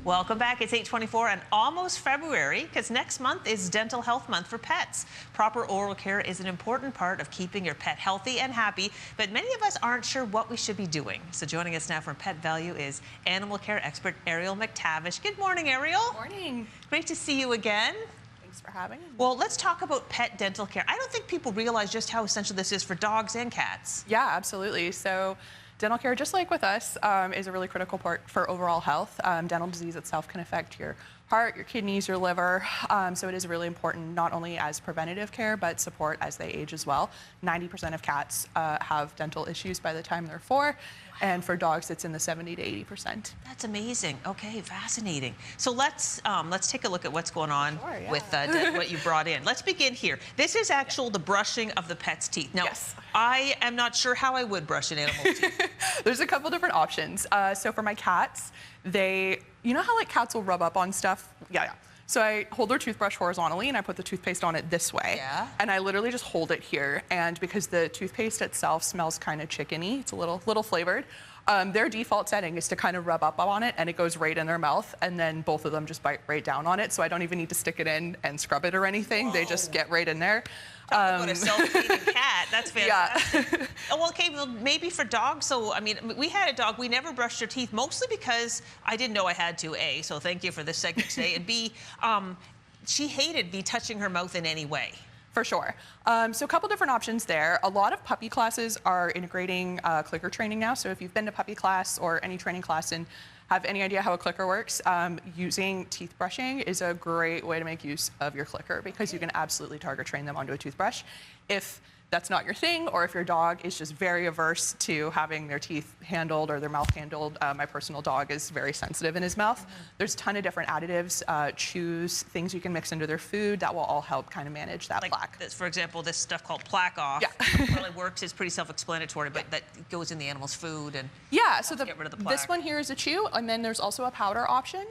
Welcome back. It's 8:24 and almost February because next month is Dental Health Month for pets. Proper oral care is an important part of keeping your pet healthy and happy, but many of us aren't sure what we should be doing. So joining us now from Pet Valu is animal care expert Ariel McTavish. Good morning, Ariel. Good morning. Great to see you again. Thanks for having me. Well, let's talk about pet dental care. I don't think people realize just how essential this is for dogs and cats. Yeah, absolutely. So dental care, just like with us, is a really critical part for overall health. Dental disease itself can affect your heart, your kidneys, your liver. So it is really important not only as preventative care, but support as they age as well. 90% of cats have dental issues by the time they're 4. And for dogs, it's in the 70 to 80%. That's amazing. Okay, fascinating. So let's take a look at what's going on with what you brought in. Let's begin here. This is the brushing of the pet's teeth. Now, yes. I am not sure how I would brush an animal's teeth. There's a couple different options. So for my cats, you know how like cats will rub up on stuff? Yeah. So I hold their toothbrush horizontally and I put the toothpaste on it this way. Yeah. And I literally just hold it here. And because the toothpaste itself smells kind of chickeny, it's a little flavored, their default setting is to kind of rub up on it and it goes right in their mouth. And then both of them just bite right down on it. So I don't even need to stick it in and scrub it or anything. Whoa. They just get right in there. Talk about a self-feeding cat. That's fantastic. Yeah. Oh, okay, well, maybe for dogs. So, I mean, we had a dog. We never brushed her teeth, mostly because I didn't know I had to, A, so thank you for this segment today, and B, she hated me touching her mouth in any way. For sure. So a couple different options there. A lot of puppy classes are integrating clicker training now. So if you've been to puppy class or any training class and have any idea how a clicker works, using teeth brushing is a great way to make use of your clicker because you can absolutely target train them onto a toothbrush. If that's not your thing, or if your dog is just very averse to having their teeth handled or their mouth handled, my personal dog is very sensitive in his mouth. There's a ton of different additives, chews, things you can mix into their food that will all help kind of manage that plaque. This, for example, this stuff called plaque off. Yeah. Really works. It's pretty self-explanatory, but that goes in the animal's food and yeah. So get rid of the plaque. This one here is a chew, and then there's also a powder option.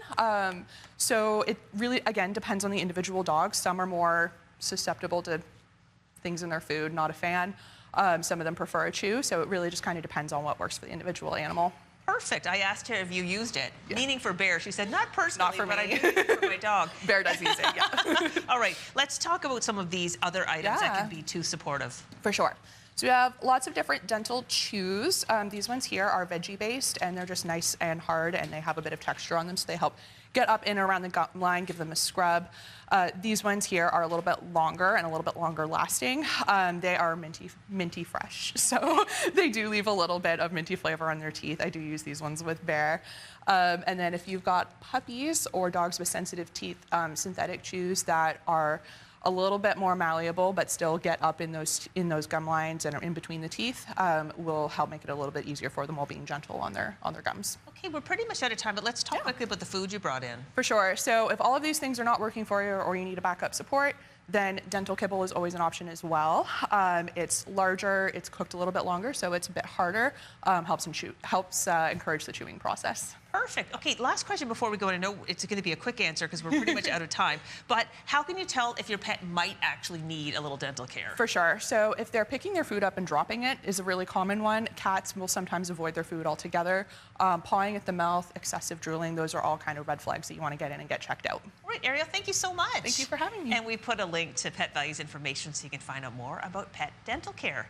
So it really, again, depends on the individual dog. Some are more susceptible to things in their food, not a fan. Some of them prefer a chew, so it really just kind of depends on what works for the individual animal. Perfect. I asked her if you used it, meaning for Bear. She said, not personally, not for but me. I do use it for my dog. Bear does use it, yeah. All right, let's talk about some of these other items that can be too supportive. For sure. So we have lots of different dental chews. These ones here are veggie-based, and they're just nice and hard, and they have a bit of texture on them, so they help get up in and around the gum line, give them a scrub. These ones here are a little bit longer and a little bit longer lasting. They are minty fresh, so they do leave a little bit of minty flavor on their teeth. I do use these ones with Bear. And then if you've got puppies or dogs with sensitive teeth, synthetic chews that are a little bit more malleable but still get up in those gum lines and are in between the teeth will help make it a little bit easier for them while being gentle on their gums. Okay, we're pretty much out of time, but let's talk quickly about the food you brought in. For sure. So if all of these things are not working for you or you need a backup support, then dental kibble is always an option as well. It's larger, it's cooked a little bit longer, so it's a bit harder, helps encourage the chewing process. Perfect. Okay, last question before we go in. I know it's going to be a quick answer because we're pretty much out of time, but how can you tell if your pet might actually need a little dental care? For sure. So if they're picking their food up and dropping it is a really common one. Cats will sometimes avoid their food altogether. Pawing at the mouth, excessive drooling, those are all kind of red flags that you want to get in and get checked out. All right, Ariel, thank you so much. Thank you for having me. And we put a link to Pet Valu's information so you can find out more about pet dental care.